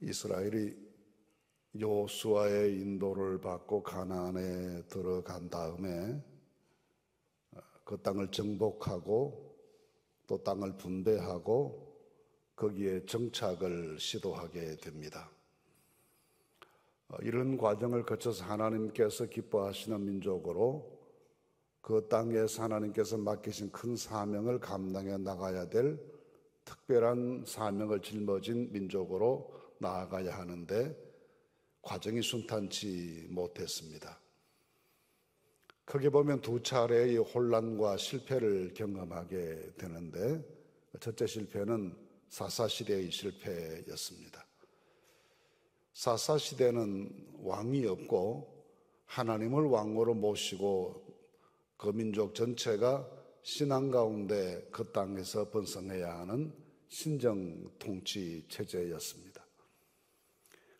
이스라엘이 여호수아의 인도를 받고 가나안에 들어간 다음에 그 땅을 정복하고 또 땅을 분배하고 거기에 정착을 시도하게 됩니다. 이런 과정을 거쳐서 하나님께서 기뻐하시는 민족으로 그 땅에서 하나님께서 맡기신 큰 사명을 감당해 나가야 될 특별한 사명을 짊어진 민족으로 나아가야 하는데 과정이 순탄치 못했습니다. 크게 보면 두 차례의 혼란과 실패를 경험하게 되는데 첫째 실패는 사사시대의 실패였습니다. 사사시대는 왕이 없고 하나님을 왕으로 모시고 그 민족 전체가 신앙 가운데 그 땅에서 번성해야 하는 신정 통치 체제였습니다.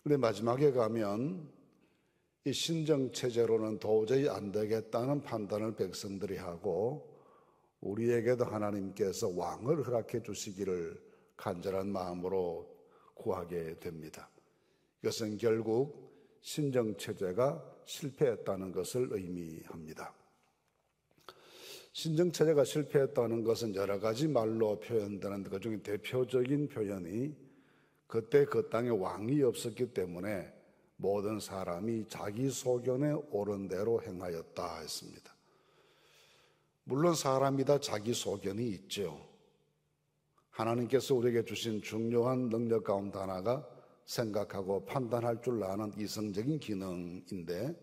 그런데 마지막에 가면 이 신정 체제로는 도저히 안 되겠다는 판단을 백성들이 하고 우리에게도 하나님께서 왕을 허락해 주시기를 간절한 마음으로 구하게 됩니다. 이것은 결국 신정 체제가 실패했다는 것을 의미합니다. 신정 체제가 실패했다는 것은 여러 가지 말로 표현되는데 그중에 대표적인 표현이 그때 그 땅에 왕이 없었기 때문에 모든 사람이 자기 소견에 옳은 대로 행하였다 했습니다. 물론 사람이 다 자기 소견이 있죠. 하나님께서 우리에게 주신 중요한 능력 가운데 하나가 생각하고 판단할 줄 아는 이성적인 기능인데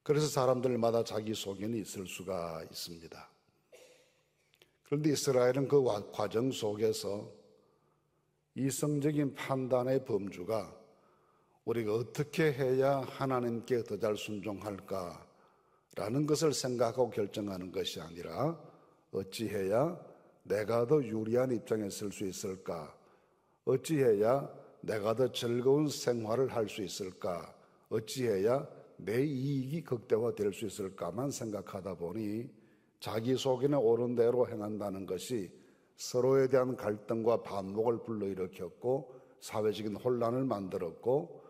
그래서 사람들마다 자기 소견이 있을 수가 있습니다. 그런데 이스라엘은 그 과정 속에서 이성적인 판단의 범주가 우리가 어떻게 해야 하나님께 더 잘 순종할까라는 것을 생각하고 결정하는 것이 아니라 어찌해야 내가 더 유리한 입장에 설 수 있을까? 어찌해야 내가 더 즐거운 생활을 할 수 있을까? 어찌해야 내 이익이 극대화될 수 있을까만 생각하다 보니 자기 소견에 옳은 대로 행한다는 것이 서로에 대한 갈등과 반목을 불러일으켰고 사회적인 혼란을 만들었고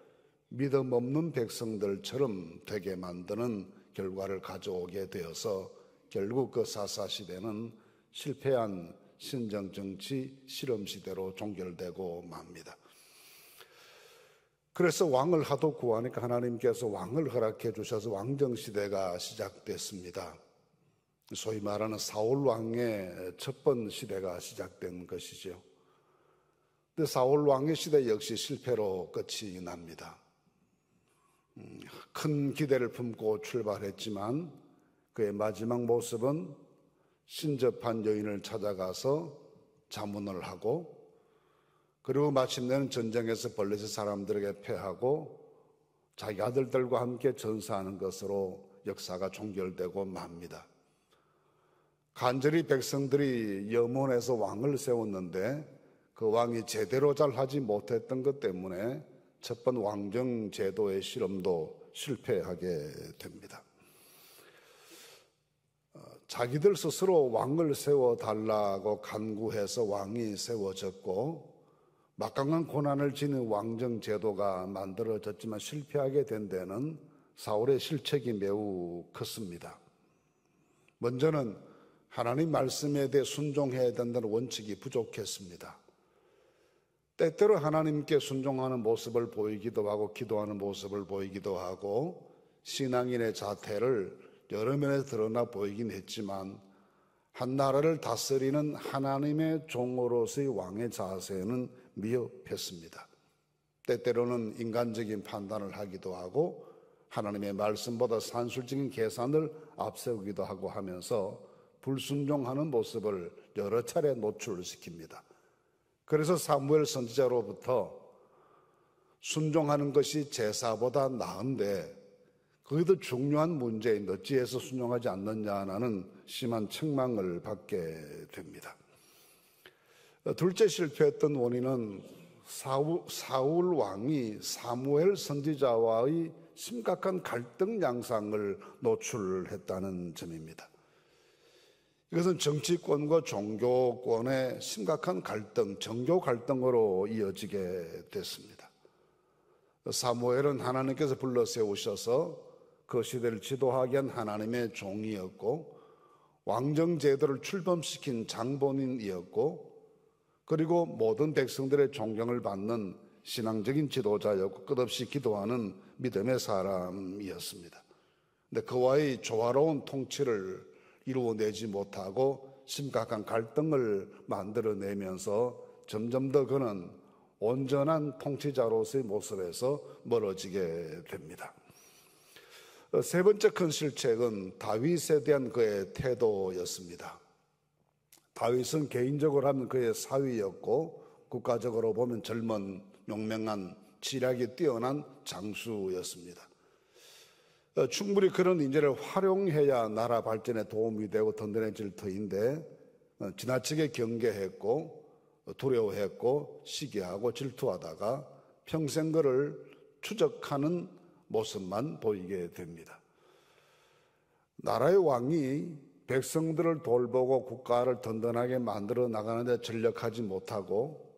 믿음 없는 백성들처럼 되게 만드는 결과를 가져오게 되어서 결국 그 사사시대는 실패한 신정정치 실험시대로 종결되고 맙니다. 그래서 왕을 하도 구하니까 하나님께서 왕을 허락해 주셔서 왕정시대가 시작됐습니다. 소위 말하는 사울 왕의 첫 번 시대가 시작된 것이죠. 근데 사울 왕의 시대 역시 실패로 끝이 납니다. 큰 기대를 품고 출발했지만 그의 마지막 모습은 신접한 여인을 찾아가서 자문을 하고 그리고 마침내는 전쟁에서 블레셋 사람들에게 패하고 자기 아들들과 함께 전사하는 것으로 역사가 종결되고 맙니다. 간절히 백성들이 염원해서 왕을 세웠는데 그 왕이 제대로 잘 하지 못했던 것 때문에 첫 번 왕정 제도의 실험도 실패하게 됩니다. 자기들 스스로 왕을 세워달라고 간구해서 왕이 세워졌고 막강한 고난을 지닌 왕정 제도가 만들어졌지만 실패하게 된 데는 사울의 실책이 매우 컸습니다. 먼저는 하나님 말씀에 대해 순종해야 된다는 원칙이 부족했습니다. 때때로 하나님께 순종하는 모습을 보이기도 하고 기도하는 모습을 보이기도 하고 신앙인의 자태를 여러 면에서 드러나 보이긴 했지만 한 나라를 다스리는 하나님의 종으로서의 왕의 자세는 미흡했습니다. 때때로는 인간적인 판단을 하기도 하고 하나님의 말씀보다 산술적인 계산을 앞세우기도 하고 하면서 불순종하는 모습을 여러 차례 노출시킵니다. 그래서 사무엘 선지자로부터 순종하는 것이 제사보다 나은데 거기도 중요한 문제인 어찌해서 순종하지 않느냐는 심한 책망을 받게 됩니다. 둘째 실패했던 원인은 사울 왕이 사무엘 선지자와의 심각한 갈등 양상을 노출했다는 점입니다. 이것은 정치권과 종교권의 심각한 갈등, 정교 갈등으로 이어지게 됐습니다. 사무엘은 하나님께서 불러 세우셔서 그 시대를 지도하게 한 하나님의 종이었고, 왕정 제도를 출범시킨 장본인이었고, 그리고 모든 백성들의 존경을 받는 신앙적인 지도자였고, 끝없이 기도하는 믿음의 사람이었습니다. 근데 그와의 조화로운 통치를 이루어내지 못하고 심각한 갈등을 만들어내면서 점점 더 그는 온전한 통치자로서의 모습에서 멀어지게 됩니다. 세 번째 큰 실책은 다윗에 대한 그의 태도였습니다. 다윗은 개인적으로 하면 그의 사위였고, 국가적으로 보면 젊은 용맹한 지략이 뛰어난 장수였습니다. 충분히 그런 인재를 활용해야 나라 발전에 도움이 되고 든든해질 터인데, 지나치게 경계했고 두려워했고 시기하고 질투하다가 평생 그를 추적하는 모습만 보이게 됩니다. 나라의 왕이 백성들을 돌보고 국가를 든든하게 만들어 나가는 데 전력하지 못하고,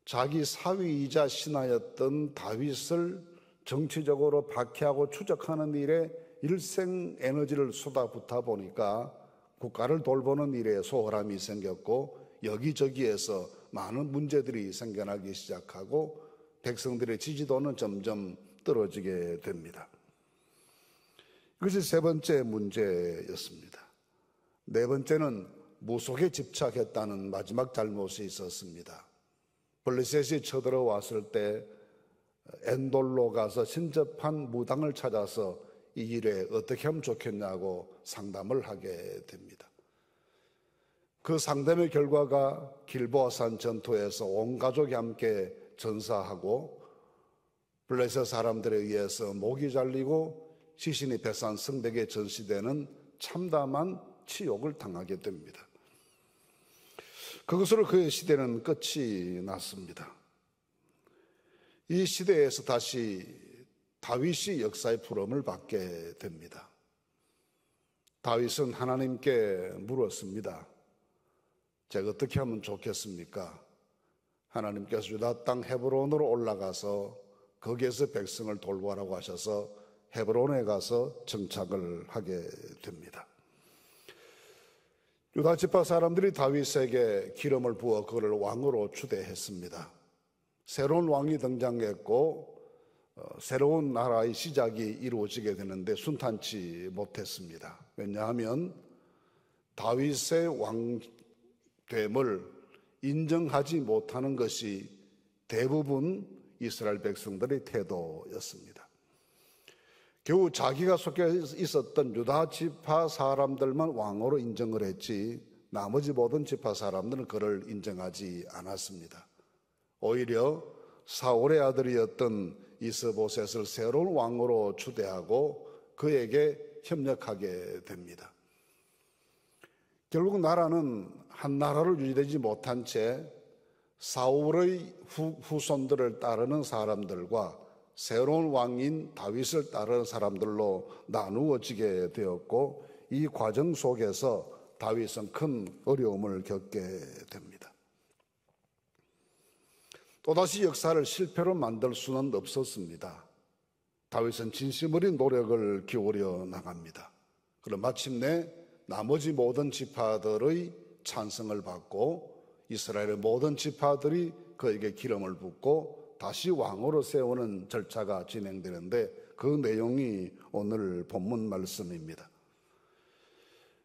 자기 사위이자 신하였던 다윗을 정치적으로 박해하고 추적하는 일에 일생 에너지를 쏟아붓다 보니까 국가를 돌보는 일에 소홀함이 생겼고, 여기저기에서 많은 문제들이 생겨나기 시작하고 백성들의 지지도는 점점 떨어지게 됩니다. 이것이 세 번째 문제였습니다. 네 번째는 무속에 집착했다는 마지막 잘못이 있었습니다. 블레셋이 쳐들어왔을 때 엔돌로 가서 신접한 무당을 찾아서 이 일에 어떻게 하면 좋겠냐고 상담을 하게 됩니다. 그 상담의 결과가 길보아산 전투에서 온 가족이 함께 전사하고, 블레셋 사람들에 의해서 목이 잘리고 시신이 배산 성벽에 전시되는 참담한 치욕을 당하게 됩니다. 그것으로 그의 시대는 끝이 났습니다. 이 시대에서 다시 다윗이 역사의 부름을 받게 됩니다. 다윗은 하나님께 물었습니다. 제가 어떻게 하면 좋겠습니까? 하나님께서 유다 땅 헤브론으로 올라가서 거기에서 백성을 돌보라고 하셔서 헤브론에 가서 정착을 하게 됩니다. 유다 지파 사람들이 다윗에게 기름을 부어 그를 왕으로 추대했습니다. 새로운 왕이 등장했고 새로운 나라의 시작이 이루어지게 되는데 순탄치 못했습니다. 왜냐하면 다윗의 왕됨을 인정하지 못하는 것이 대부분 이스라엘 백성들의 태도였습니다. 겨우 자기가 속해 있었던 유다 지파 사람들만 왕으로 인정을 했지 나머지 모든 지파 사람들은 그를 인정하지 않았습니다. 오히려 사울의 아들이었던 이스보셋을 새로운 왕으로 추대하고 그에게 협력하게 됩니다. 결국 나라는 한 나라로 유지되지 못한 채 사울의 후손들을 따르는 사람들과 새로운 왕인 다윗을 따르는 사람들로 나누어지게 되었고, 이 과정 속에서 다윗은 큰 어려움을 겪게 됩니다. 또다시 역사를 실패로 만들 수는 없었습니다. 다윗은 진심 어린 노력을 기울여 나갑니다. 그럼 마침내 나머지 모든 지파들의 찬성을 받고 이스라엘의 모든 지파들이 그에게 기름을 붓고 다시 왕으로 세우는 절차가 진행되는데, 그 내용이 오늘 본문 말씀입니다.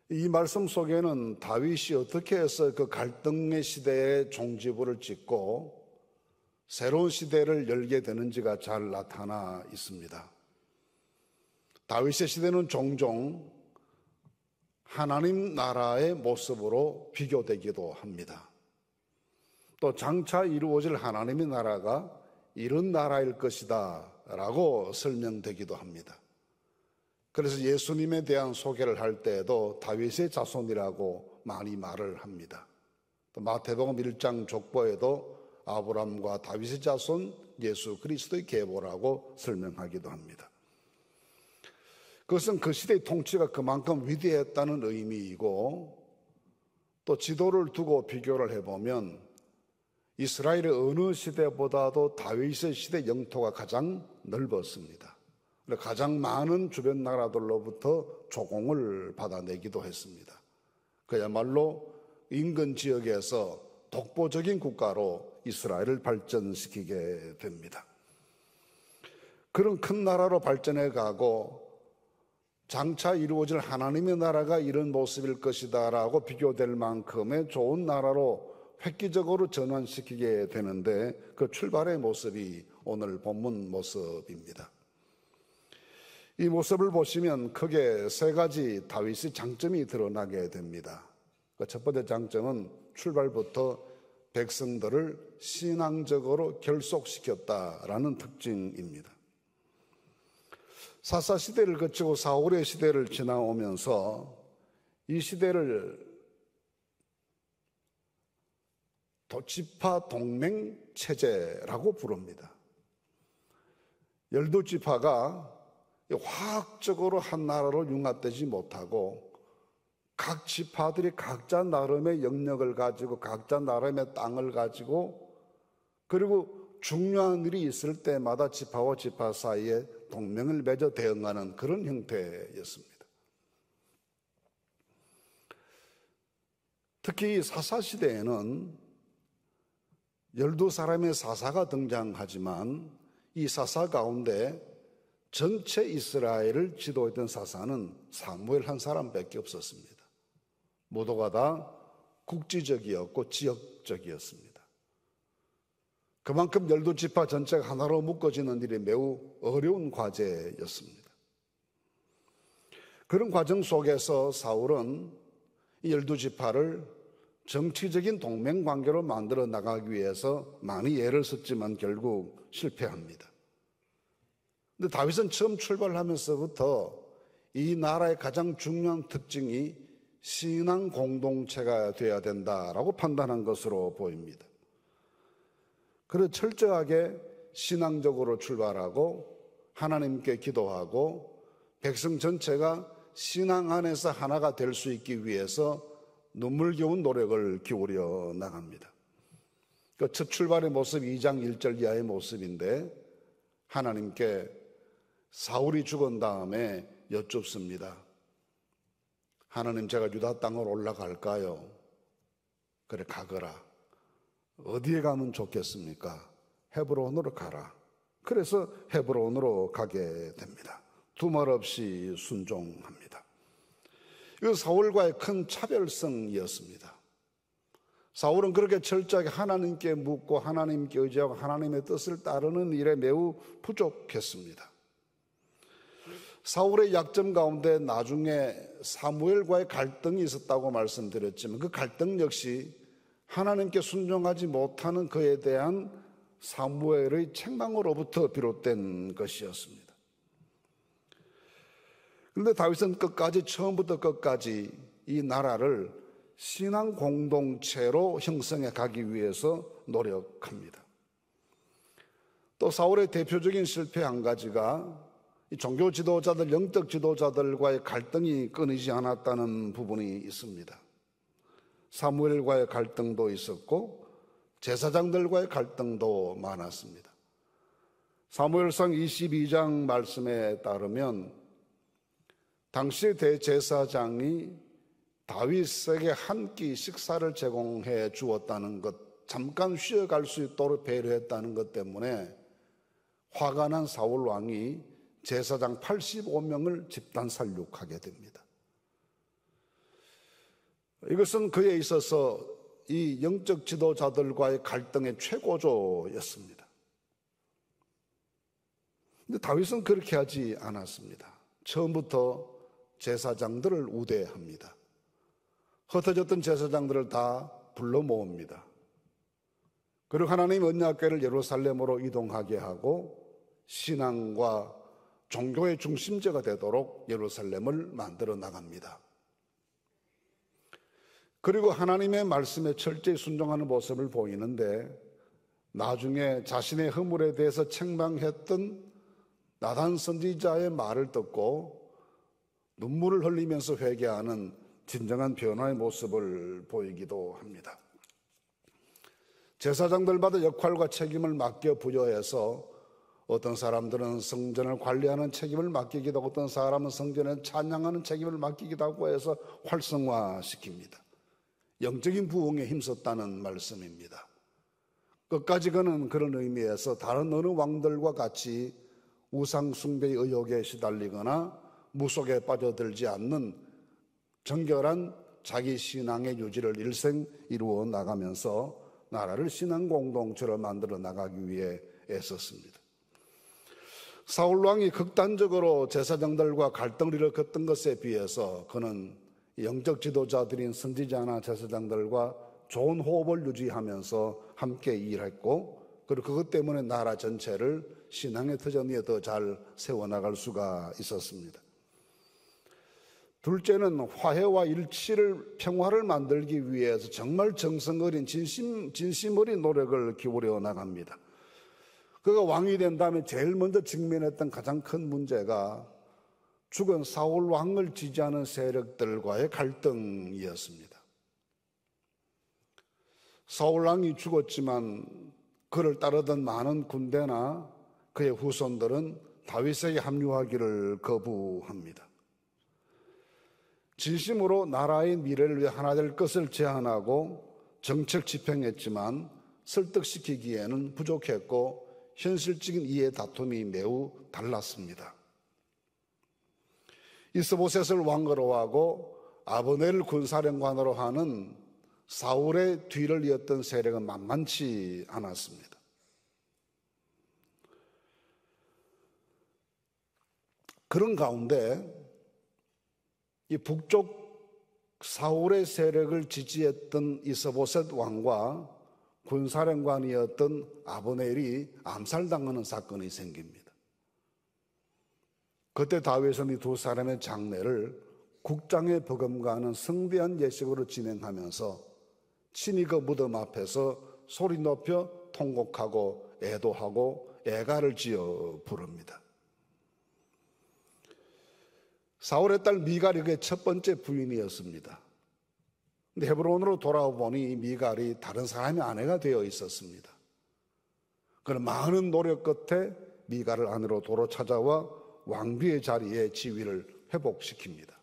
이 말씀 속에는 다윗이 어떻게 해서 그 갈등의 시대에 종지부를 찍고 새로운 시대를 열게 되는지가 잘 나타나 있습니다. 다윗의 시대는 종종 하나님 나라의 모습으로 비교되기도 합니다. 또 장차 이루어질 하나님의 나라가 이런 나라일 것이다 라고 설명되기도 합니다. 그래서 예수님에 대한 소개를 할 때에도 다윗의 자손이라고 많이 말을 합니다. 또 마태복음 1장 족보에도 아브라함과 다윗의 자손 예수 그리스도의 계보라고 설명하기도 합니다. 그것은 그 시대의 통치가 그만큼 위대했다는 의미이고, 또 지도를 두고 비교를 해보면 이스라엘의 어느 시대보다도 다윗의 시대 영토가 가장 넓었습니다. 가장 많은 주변 나라들로부터 조공을 받아내기도 했습니다. 그야말로 인근 지역에서 독보적인 국가로 이스라엘을 발전시키게 됩니다. 그런 큰 나라로 발전해 가고 장차 이루어질 하나님의 나라가 이런 모습일 것이다라고 비교될 만큼의 좋은 나라로 획기적으로 전환시키게 되는데, 그 출발의 모습이 오늘 본문 모습입니다. 이 모습을 보시면 크게 세 가지 다윗의 장점이 드러나게 됩니다. 첫 번째 장점은 출발부터 백성들을 신앙적으로 결속시켰다라는 특징입니다. 사사 시대를 거치고 사울의 시대를 지나오면서 이 시대를 지파 동맹 체제라고 부릅니다. 12지파가 화학적으로 한 나라로 융합되지 못하고 각 지파들이 각자 나름의 영역을 가지고 각자 나름의 땅을 가지고, 그리고 중요한 일이 있을 때마다 지파와 지파 사이에 동맹을 맺어 대응하는 그런 형태였습니다. 특히 사사시대에는 12사람의 사사가 등장하지만 이 사사 가운데 전체 이스라엘을 지도했던 사사는 사무엘 한 사람밖에 없었습니다. 모두가 다 국지적이었고 지역적이었습니다. 그만큼 12지파 전체가 하나로 묶어지는 일이 매우 어려운 과제였습니다. 그런 과정 속에서 사울은 이 12지파를 정치적인 동맹관계로 만들어 나가기 위해서 많이 애를 썼지만 결국 실패합니다. 근데 다윗은 처음 출발하면서부터 이 나라의 가장 중요한 특징이 신앙 공동체가 되어야 된다라고 판단한 것으로 보입니다. 그래서 철저하게 신앙적으로 출발하고 하나님께 기도하고 백성 전체가 신앙 안에서 하나가 될 수 있기 위해서 눈물겨운 노력을 기울여 나갑니다. 그 첫 출발의 모습 2장 1절 이하의 모습인데, 하나님께 사울이 죽은 다음에 여쭙습니다. 하나님, 제가 유다 땅으로 올라갈까요? 그래, 가거라. 어디에 가면 좋겠습니까? 헤브론으로 가라. 그래서 헤브론으로 가게 됩니다. 두말 없이 순종합니다. 이건 사울과의 큰 차별성이었습니다. 사울은 그렇게 철저하게 하나님께 묻고 하나님께 의지하고 하나님의 뜻을 따르는 일에 매우 부족했습니다. 사울의 약점 가운데 나중에 사무엘과의 갈등이 있었다고 말씀드렸지만 그 갈등 역시 하나님께 순종하지 못하는 그에 대한 사무엘의 책망으로부터 비롯된 것이었습니다. 그런데 다윗은 끝까지, 처음부터 끝까지 이 나라를 신앙 공동체로 형성해 가기 위해서 노력합니다. 또 사울의 대표적인 실패 한 가지가 이 종교 지도자들, 영적 지도자들과의 갈등이 끊이지 않았다는 부분이 있습니다. 사무엘과의 갈등도 있었고 제사장들과의 갈등도 많았습니다. 사무엘상 22장 말씀에 따르면 당시 대제사장이 다윗에게 한 끼 식사를 제공해 주었다는 것, 잠깐 쉬어갈 수 있도록 배려했다는 것 때문에 화가 난 사울 왕이 제사장 85명을 집단 살육하게 됩니다. 이것은 그에 있어서 이 영적 지도자들과의 갈등의 최고조였습니다. 근데 다윗은 그렇게 하지 않았습니다. 처음부터 제사장들을 우대합니다. 흩어졌던 제사장들을 다 불러 모읍니다. 그리고 하나님 언약궤를 예루살렘으로 이동하게 하고 신앙과 종교의 중심지가 되도록 예루살렘을 만들어 나갑니다. 그리고 하나님의 말씀에 철저히 순종하는 모습을 보이는데, 나중에 자신의 허물에 대해서 책망했던 나단 선지자의 말을 듣고 눈물을 흘리면서 회개하는 진정한 변화의 모습을 보이기도 합니다. 제사장들마다 역할과 책임을 맡겨 부여해서 어떤 사람들은 성전을 관리하는 책임을 맡기기도 하고 어떤 사람은 성전을 찬양하는 책임을 맡기기도 하고 해서 활성화시킵니다. 영적인 부흥에 힘썼다는 말씀입니다. 끝까지 그는 그런 의미에서 다른 어느 왕들과 같이 우상 숭배의 의혹에 시달리거나 무속에 빠져들지 않는 정결한 자기 신앙의 유지를 일생 이루어 나가면서 나라를 신앙 공동체로 만들어 나가기 위해 애썼습니다. 사울 왕이 극단적으로 제사장들과 갈등을 일으켰던 것에 비해서 그는 영적 지도자들인 선지자나 제사장들과 좋은 호흡을 유지하면서 함께 일했고, 그리고 그것 때문에 나라 전체를 신앙의 터전 위에 더 잘 세워나갈 수가 있었습니다. 둘째는 화해와 일치를, 평화를 만들기 위해서 정말 정성 어린 진심 어린 노력을 기울여 나갑니다. 그가 왕이 된 다음에 제일 먼저 직면했던 가장 큰 문제가 죽은 사울 왕을 지지하는 세력들과의 갈등이었습니다. 사울 왕이 죽었지만 그를 따르던 많은 군대나 그의 후손들은 다윗에게 합류하기를 거부합니다. 진심으로 나라의 미래를 위해 하나 될 것을 제안하고 정책 집행했지만 설득시키기에는 부족했고 현실적인 이해 다툼이 매우 달랐습니다. 이스보셋을 왕으로 하고 아브넬을 군사령관으로 하는 사울의 뒤를 이었던 세력은 만만치 않았습니다. 그런 가운데 이 북쪽 사울의 세력을 지지했던 이스보셋 왕과 군사령관이었던 아브넬이 암살당하는 사건이 생깁니다. 그때 다윗은 이 두 사람의 장례를 국장에 버금가는 성대한 예식으로 진행하면서 친히 그 무덤 앞에서 소리 높여 통곡하고 애도하고 애가를 지어 부릅니다. 사울의 딸 미갈이 그의 첫 번째 부인이었습니다. 근데 헤브론으로 돌아와 보니 미갈이 다른 사람의 아내가 되어 있었습니다. 그런 많은 노력 끝에 미갈을 아내로 도로 찾아와 왕비의 자리에 지위를 회복시킵니다.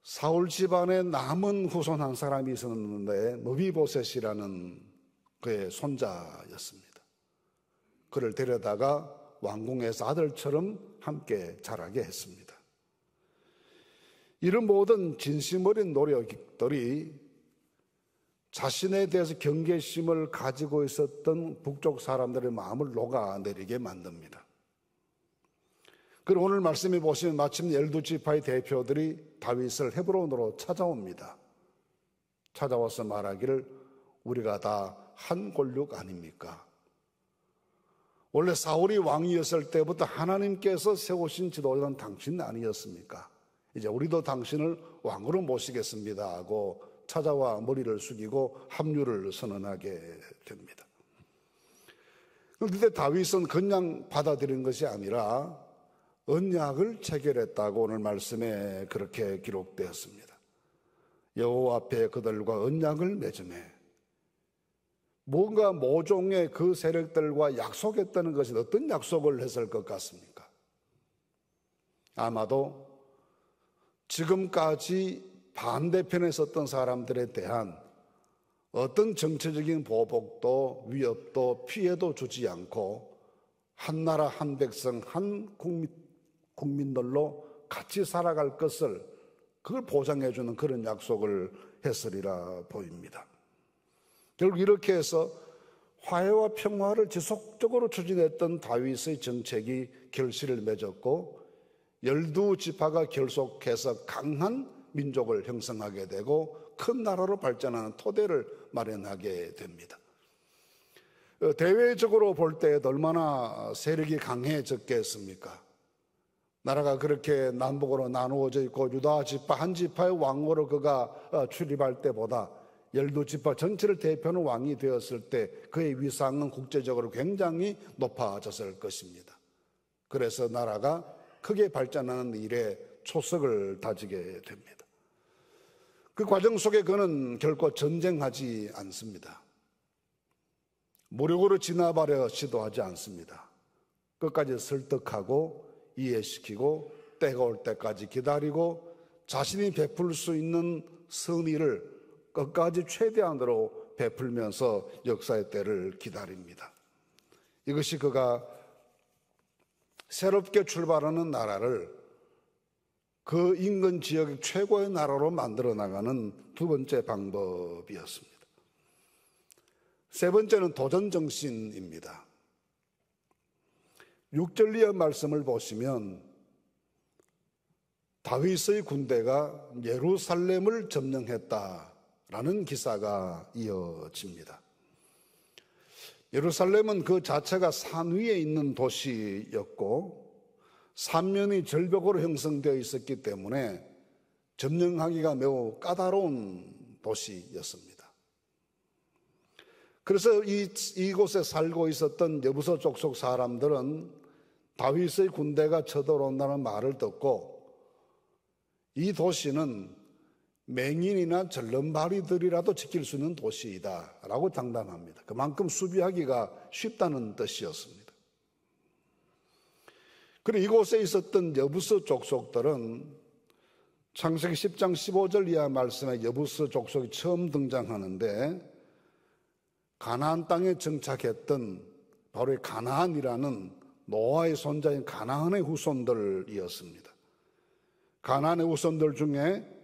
사울 집안에 남은 후손 한 사람이 있었는데 무비보셋이라는 그의 손자였습니다. 그를 데려다가 왕궁에서 아들처럼 함께 자라게 했습니다. 이런 모든 진심 어린 노력들이 자신에 대해서 경계심을 가지고 있었던 북쪽 사람들의 마음을 녹아내리게 만듭니다. 그리고 오늘 말씀해 보시면 마침 12지파의 대표들이 다윗을 헤브론으로 찾아옵니다. 찾아와서 말하기를 우리가 다 한 골육 아닙니까? 원래 사울이 왕이었을 때부터 하나님께서 세우신 지도자는 당신 아니었습니까? 이제 우리도 당신을 왕으로 모시겠습니다 하고 찾아와 머리를 숙이고 합류를 선언하게 됩니다. 그런데 다윗은 그냥 받아들인 것이 아니라 언약을 체결했다고 오늘 말씀에 그렇게 기록되었습니다. 여호와 앞에 그들과 언약을 맺음에 뭔가 모종의 그 세력들과 약속했다는 것이 어떤 약속을 했을 것 같습니까? 아마도 지금까지 반대편에 섰던 사람들에 대한 어떤 정치적인 보복도 위협도 피해도 주지 않고 한 나라 한 백성 한 국민들로 같이 살아갈 것을 그걸 보장해 주는 그런 약속을 했으리라 보입니다. 결국 이렇게 해서 화해와 평화를 지속적으로 추진했던 다윗의 정책이 결실을 맺었고 12지파가 결속해서 강한 민족을 형성하게 되고 큰 나라로 발전하는 토대를 마련하게 됩니다. 대외적으로 볼 때 얼마나 세력이 강해졌겠습니까? 나라가 그렇게 남북으로 나누어져 있고 유다 지파 한 지파의 왕으로 그가 출입할 때보다 12지파 전체를 대표하는 왕이 되었을 때 그의 위상은 국제적으로 굉장히 높아졌을 것입니다. 그래서 나라가 크게 발전하는 일에 초석을 다지게 됩니다. 그 과정 속에 그는 결코 전쟁하지 않습니다. 무력으로 진압하려 시도하지 않습니다. 끝까지 설득하고 이해시키고 때가 올 때까지 기다리고 자신이 베풀 수 있는 선의를 끝까지 최대한으로 베풀면서 역사의 때를 기다립니다. 이것이 그가 새롭게 출발하는 나라를 그 인근 지역의 최고의 나라로 만들어 나가는 두 번째 방법이었습니다. 세 번째는 도전 정신입니다. 6절 이하 말씀을 보시면 다윗의 군대가 예루살렘을 점령했다라는 기사가 이어집니다. 예루살렘은 그 자체가 산 위에 있는 도시였고 삼면이 절벽으로 형성되어 있었기 때문에 점령하기가 매우 까다로운 도시였습니다. 그래서 이곳에 살고 있었던 여부서 족속 사람들은 다윗의 군대가 쳐들어온다는 말을 듣고 이 도시는 맹인이나 절름발이들이라도 지킬 수 있는 도시이다 라고 장담합니다. 그만큼 수비하기가 쉽다는 뜻이었습니다. 그리고 이곳에 있었던 여부스 족속들은 창세기 10장 15절 이하 말씀에 여부스 족속이 처음 등장하는데 가나안 땅에 정착했던 바로 이 가나안이라는 노아의 손자인 가나안의 후손들이었습니다. 가나안의 후손들 중에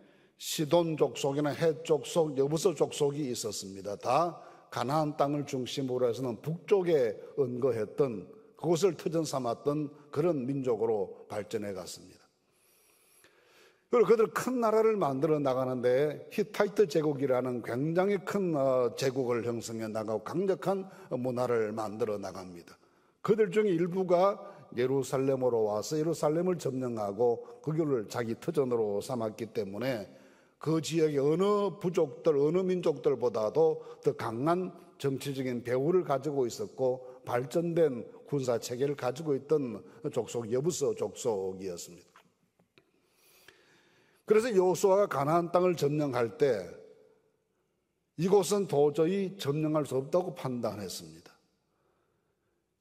시돈 족속이나 헷 족속, 여부스 족속이 있었습니다. 다 가나안 땅을 중심으로 해서는 북쪽에 은거했던 그곳을 터전 삼았던 그런 민족으로 발전해 갔습니다. 그리고 그들 큰 나라를 만들어 나가는데 히타이트 제국이라는 굉장히 큰 제국을 형성해 나가고 강력한 문화를 만들어 나갑니다. 그들 중에 일부가 예루살렘으로 와서 예루살렘을 점령하고 그들을 자기 터전으로 삼았기 때문에 그 지역의 어느 부족들, 어느 민족들보다도 더 강한 정치적인 배후를 가지고 있었고 발전된 군사 체계를 가지고 있던 족속, 여부스 족속이었습니다. 그래서 여호수아가 가나안 땅을 점령할 때 이곳은 도저히 점령할 수 없다고 판단했습니다.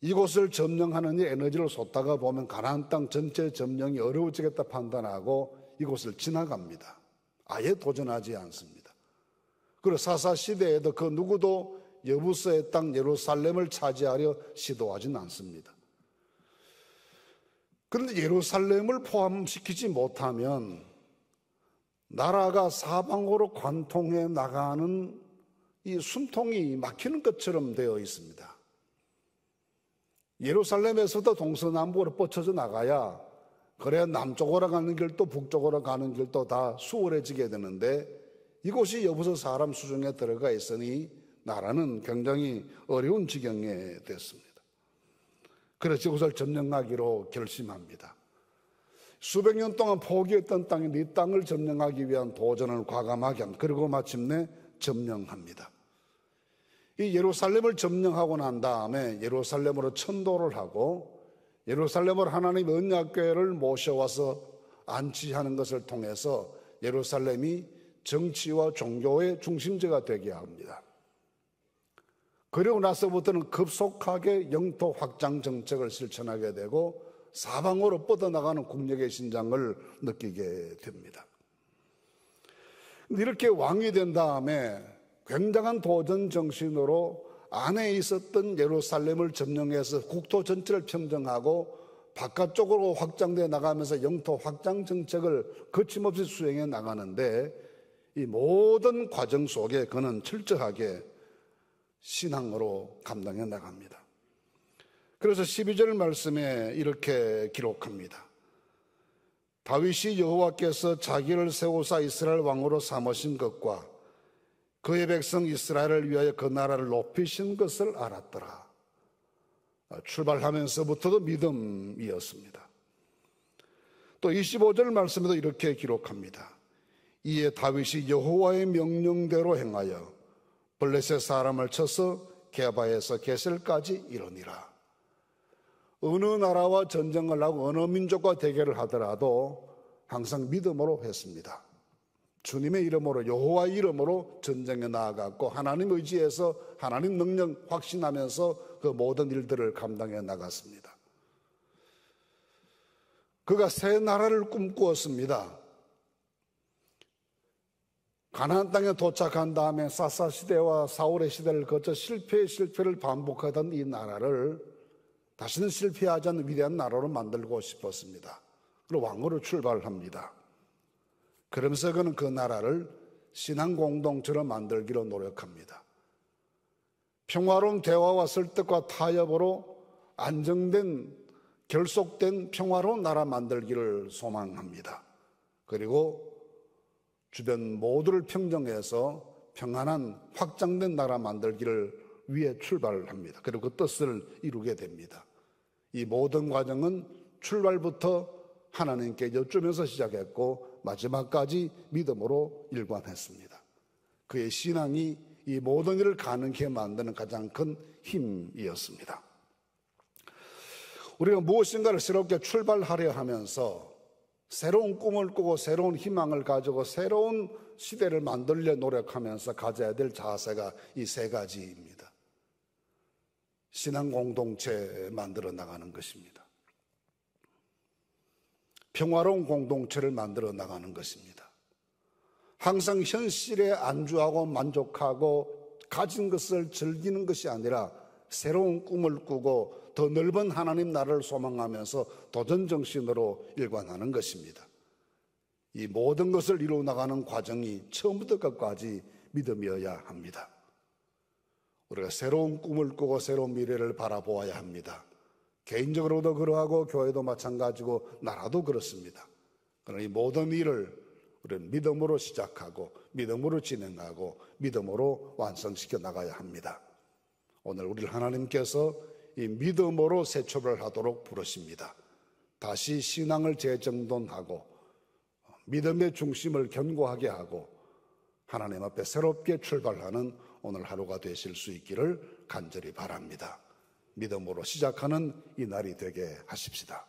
이곳을 점령하는 데 에너지를 쏟다가 보면 가나안 땅 전체 점령이 어려워지겠다 판단하고 이곳을 지나갑니다. 아예 도전하지 않습니다. 그리고 사사 시대에도 그 누구도 여부스의 땅 예루살렘을 차지하려 시도하지는 않습니다. 그런데 예루살렘을 포함시키지 못하면 나라가 사방으로 관통해 나가는 이 숨통이 막히는 것처럼 되어 있습니다. 예루살렘에서도 동서남북으로 뻗쳐져 나가야 그래야 남쪽으로 가는 길도 북쪽으로 가는 길도 다 수월해지게 되는데 이곳이 여부서 사람 수중에 들어가 있으니 나라는 굉장히 어려운 지경에 됐습니다. 그래서 이곳을 점령하기로 결심합니다. 수백 년 동안 포기했던 땅인 이 땅을 점령하기 위한 도전을 과감하게 한 그리고 마침내 점령합니다. 이 예루살렘을 점령하고 난 다음에 예루살렘으로 천도를 하고 예루살렘으로 하나님의 언약궤를 모셔와서 안치하는 것을 통해서 예루살렘이 정치와 종교의 중심지가 되게 합니다. 그리고 나서부터는 급속하게 영토 확장 정책을 실천하게 되고 사방으로 뻗어나가는 국력의 신장을 느끼게 됩니다. 이렇게 왕이 된 다음에 굉장한 도전 정신으로 안에 있었던 예루살렘을 점령해서 국토 전체를 평정하고 바깥쪽으로 확장되어 나가면서 영토 확장 정책을 거침없이 수행해 나가는데 이 모든 과정 속에 그는 철저하게 신앙으로 감당해 나갑니다. 그래서 12절 말씀에 이렇게 기록합니다. 다윗이 여호와께서 자기를 세우사 이스라엘 왕으로 삼으신 것과 그의 백성 이스라엘을 위하여 그 나라를 높이신 것을 알았더라. 출발하면서부터도 믿음이었습니다. 또 25절 말씀에도 이렇게 기록합니다. 이에 다윗이 여호와의 명령대로 행하여 블레셋 사람을 쳐서 게바에서 게셀까지 이르니라. 어느 나라와 전쟁을 하고 어느 민족과 대결을 하더라도 항상 믿음으로 했습니다. 주님의 이름으로, 여호와의 이름으로 전쟁에 나아갔고 하나님 의지해서 하나님 능력 확신하면서 그 모든 일들을 감당해 나갔습니다. 그가 새 나라를 꿈꾸었습니다. 가나안 땅에 도착한 다음에 사사 시대와 사울의 시대를 거쳐 실패를 반복하던 이 나라를 다시는 실패하지 않는 위대한 나라로 만들고 싶었습니다. 그리고 왕으로 출발합니다. 그러면서 그는 그 나라를 신앙 공동체로 만들기로 노력합니다. 평화로운 대화와 설득과 타협으로 안정된, 결속된 평화로운 나라 만들기를 소망합니다. 그리고 주변 모두를 평정해서 평안한 확장된 나라 만들기를 위해 출발합니다. 그리고 그 뜻을 이루게 됩니다. 이 모든 과정은 출발부터 하나님께 여쭈면서 시작했고 마지막까지 믿음으로 일관했습니다. 그의 신앙이 이 모든 일을 가능케 만드는 가장 큰 힘이었습니다. 우리가 무엇인가를 새롭게 출발하려 하면서 새로운 꿈을 꾸고 새로운 희망을 가지고 새로운 시대를 만들려 노력하면서 가져야 될 자세가 이 세 가지입니다. 신앙 공동체 만들어 나가는 것입니다. 평화로운 공동체를 만들어 나가는 것입니다. 항상 현실에 안주하고 만족하고 가진 것을 즐기는 것이 아니라 새로운 꿈을 꾸고 더 넓은 하나님 나라를 소망하면서 도전정신으로 일관하는 것입니다. 이 모든 것을 이루어 나가는 과정이 처음부터 끝까지 믿음이어야 합니다. 우리가 새로운 꿈을 꾸고 새로운 미래를 바라보아야 합니다. 개인적으로도 그러하고 교회도 마찬가지고 나라도 그렇습니다. 그러나 이 모든 일을 우리는 믿음으로 시작하고 믿음으로 진행하고 믿음으로 완성시켜 나가야 합니다. 오늘 우리를 하나님께서 이 믿음으로 새 출발하도록 부르십니다. 다시 신앙을 재정돈하고 믿음의 중심을 견고하게 하고 하나님 앞에 새롭게 출발하는 오늘 하루가 되실 수 있기를 간절히 바랍니다. 믿음으로 시작하는 이 날이 되게 하십시다.